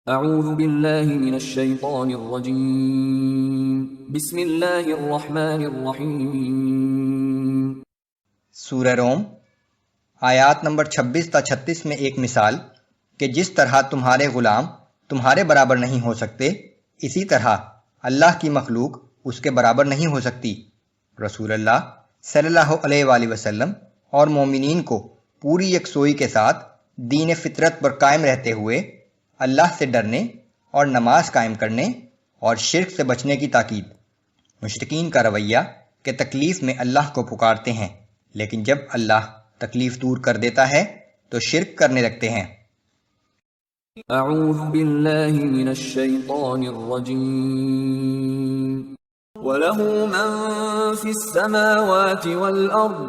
اعوذ باللہ من الشیطان الرجیم بسم اللہ الرحمن الرحیم۔ سورہ روم آیات نمبر 26 تا 36 میں ایک مثال کہ جس طرح تمہارے غلام تمہارے برابر نہیں ہو سکتے، اسی طرح اللہ کی مخلوق اس کے برابر نہیں ہو سکتی۔ رسول اللہ صلی اللہ علیہ وآلہ وسلم اور مومنین کو پوری یکسوئی کے ساتھ دین فطرت پر قائم رہتے ہوئے اللہ سے ڈرنے اور نماز قائم کرنے اور شرک سے بچنے کی تاکید۔ مشرکین کا رویہ کہ تکلیف میں اللہ کو پکارتے ہیں، لیکن جب اللہ تکلیف دور کر دیتا ہے تو شرک کرنے لگتے ہیں۔ اعوذ باللہ من الشیطان الرجیم۔ وَلَهُ مَن فِي السَّمَاوَاتِ وَالْأَرْضِ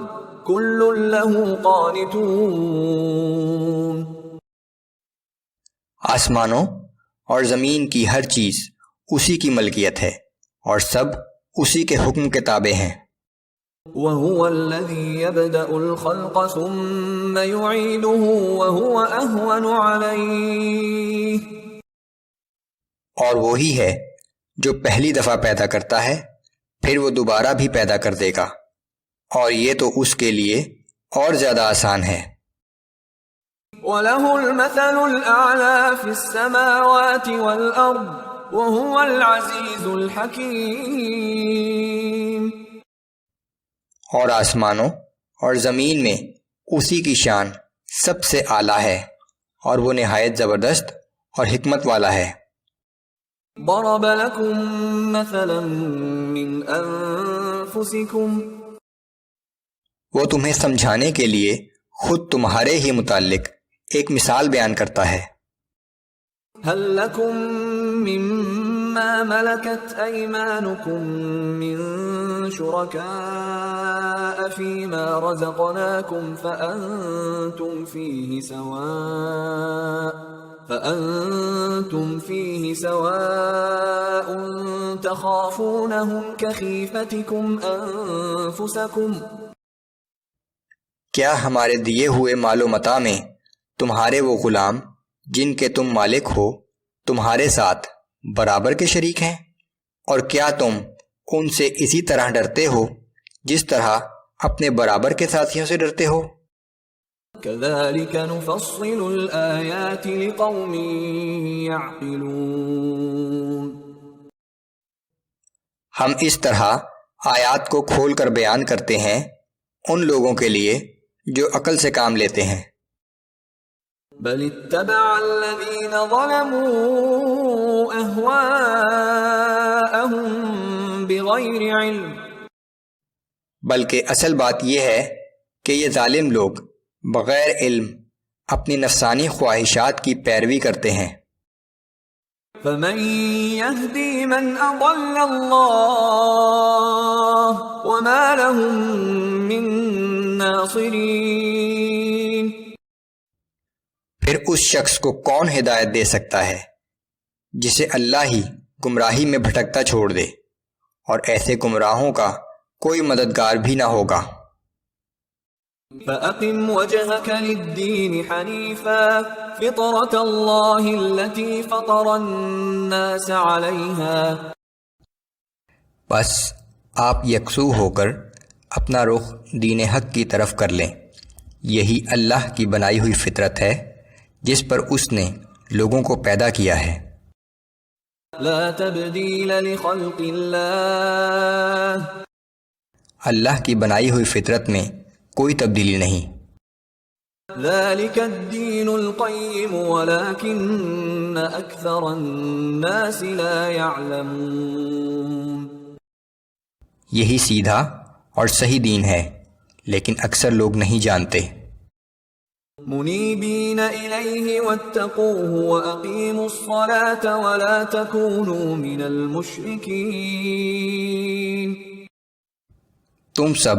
كُلٌّ لَهُ قَانِتُونَ۔ آسمانوں اور زمین کی ہر چیز اسی کی ملکیت ہے اور سب اسی کے حکم کے تابع ہیں۔ وَهُوَ الَّذِي يَبْدَأُ الْخَلْقَ ثُمَّ يُعِيدُهُ وَهُوَ أَهْوَنُ عَلَيْهِ۔ اور وہی ہے جو پہلی دفعہ پیدا کرتا ہے، پھر وہ دوبارہ بھی پیدا کر دے گا، اور یہ تو اس کے لیے اور زیادہ آسان ہے۔ وَلَهُ الْمَثَلُ الْأَعْلَى فِي السَّمَاوَاتِ وَالْأَرْضِ وَهُوَ الْعَزِيزُ الْحَكِيمُ۔ اور آسمانوں اور زمین میں اسی کی شان سب سے اعلیٰ ہے، اور وہ نہایت زبردست اور حکمت والا ہے۔ ضَرَبَ لَكُم مَّثَلًا مِّنْ أَنفُسِكُمْ۔ وہ تمہیں سمجھانے کے لیے خود تمہارے ہی متعلق ایک مثال بیان کرتا ہے۔ هل لكم مما ملكت أيمانكم من شركاء فيما رزقناكم فأنتم فيه سواء تخافونهم كخيفتكم أنفسكم۔ کیا ہمارے دیے ہوئے مال و متاع میں تمہارے وہ غلام جن کے تم مالک ہو تمہارے ساتھ برابر کے شریک ہیں؟ اور کیا تم ان سے اسی طرح ڈرتے ہو جس طرح اپنے برابر کے ساتھیوں سے ڈرتے ہو؟ كذلك نفصل الآيات لقوم يعقلون۔ ہم اس طرح آیات کو کھول کر بیان کرتے ہیں ان لوگوں کے لیے جو عقل سے کام لیتے ہیں۔ بل اتبع الذين ظلموا أهواءهم بغير علم۔ بلکہ اصل بات یہ ہے کہ یہ ظالم لوگ بغیر علم اپنی نفسانی خواہشات کی پیروی کرتے ہیں۔ فمن يهدي من أضل الله وما لهم من ناصرين۔ پھر اس شخص کو کون ہدایت دے سکتا ہے جسے اللہ ہی گمراہی میں بھٹکتا چھوڑ دے، اور ایسے گمراہوں کا کوئی مددگار بھی نہ ہوگا۔ فَأَقِمْ وَجْهَكَ لِلدِّينِ حَنِيفًا فِطْرَةَ اللَّهِ الَّتِي فَطَرَ النَّاسَ عَلَيْهَا۔ بس آپ یکسو ہو کر اپنا رخ دین حق کی طرف کر لیں، یہی اللہ کی بنائی ہوئی فطرت ہے جس پر اس نے لوگوں کو پیدا کیا ہے۔ لا تبدیل لخلق اللہ۔ اللہ کی بنائی ہوئی فطرت میں کوئی تبدیلی نہیں۔ ذلك الدین القیم ولكن اکثر الناس لا يعلمون۔ یہی سیدھا اور صحیح دین ہے، لیکن اکثر لوگ نہیں جانتے۔ منیبین الیہ واتقوہ واقیموا الصلاة ولا تکونوا من المشرکین۔ تم سب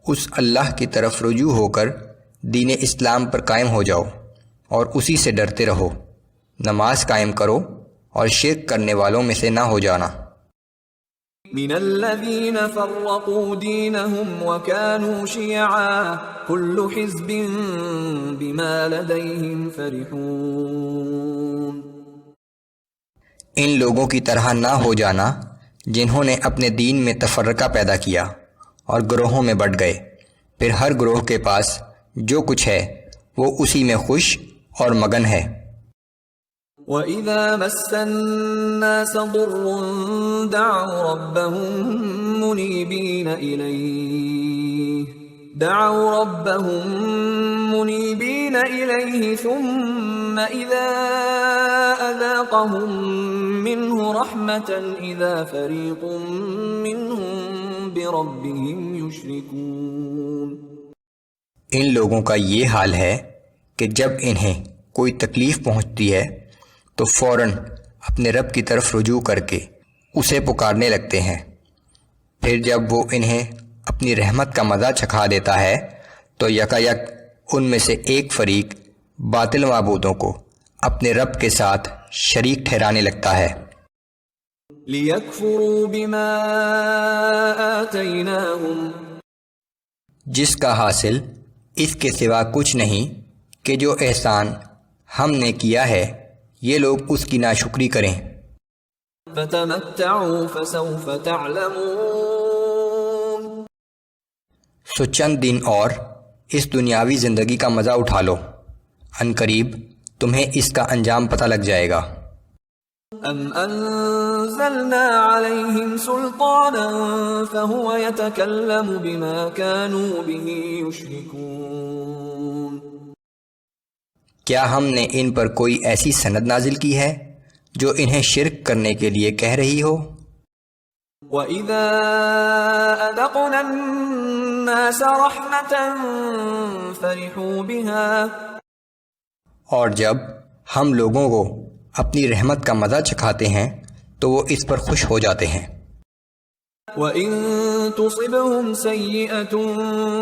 اس اللہ کی طرف رجوع ہو کر دین اسلام پر قائم ہو جاؤ اور اسی سے ڈرتے رہو، نماز قائم کرو اور شرک کرنے والوں میں سے نہ ہو جانا۔ من الذين فرقوا دينهم وكانوا شيعا كل حزب بما لديهم فرحون۔ ان لوگوں کی طرح نہ ہو جانا جنہوں نے اپنے دین میں تفرقہ پیدا کیا اور گروہوں میں بٹ گئے، پھر ہر گروہ کے پاس جو کچھ ہے وہ اسی میں خوش اور مگن ہے۔ وَإِذَا مَسَّ النَّاسَ ضُرٌّ دَعَوْا رَبَّهُم مُنِيبِينَ إِلَيْهِ ثُمَّ إِذَا أَذَاقَهُم مِّنْهُ رَحْمَةً إِذَا فَرِيقٌ مِّنْهُم بِرَبِّهِمْ يُشْرِكُونَ۔ ان لوگوں کا یہ حال ہے کہ جب انہیں کوئی تکلیف پہنچتی ہے تو فوراً اپنے رب کی طرف رجوع کر کے اسے پکارنے لگتے ہیں، پھر جب وہ انہیں اپنی رحمت کا مزہ چکھا دیتا ہے تو یکایک ان میں سے ایک فریق باطل معبودوں کو اپنے رب کے ساتھ شریک ٹھہرانے لگتا ہے۔ لِيَكْفُرُوا بِمَا آتَيْنَاهُمْ، جس کا حاصل اس کے سوا کچھ نہیں کہ جو احسان ہم نے کیا ہے یہ لوگ اس کی ناشکری کریں۔ فَتَمَتَّعُوا فَسَوْفَ تَعْلَمُونَ، سو چند دن اور اس دنیاوی زندگی کا مزہ اٹھا لو، عنقریب تمہیں اس کا انجام پتہ لگ جائے گا۔ أَمْ أَنزَلْنَا عَلَيْهِمْ سُلْطَانًا فَهُوَ يَتَكَلَّمُ بِمَا كَانُوا بِهِ يُشْرِكُونَ، کیا ہم نے ان پر کوئی ایسی سند نازل کی ہے جو انہیں شرک کرنے کے لیے کہہ رہی ہو؟ وَإِذَا أَذَقْنَا النَّاسَ رَحْمَةً فَرِحُوا بِهَا، اور جب ہم لوگوں کو اپنی رحمت کا مزہ چکھاتے ہیں تو وہ اس پر خوش ہو جاتے ہیں۔ وَإِن تُصِبْهُمْ سَيِّئَةٌ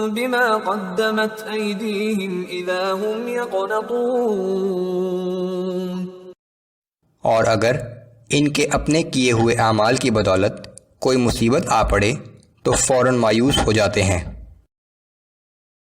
بِمَا قَدَّمَتْ أَيْدِيهِمْ إِذَا هُمْ يَقْنَطُونَ، اور اگر ان کے اپنے کیے ہوئے اعمال کی بدولت کوئی مصیبت آ پڑے تو فوراً مایوس ہو جاتے ہیں۔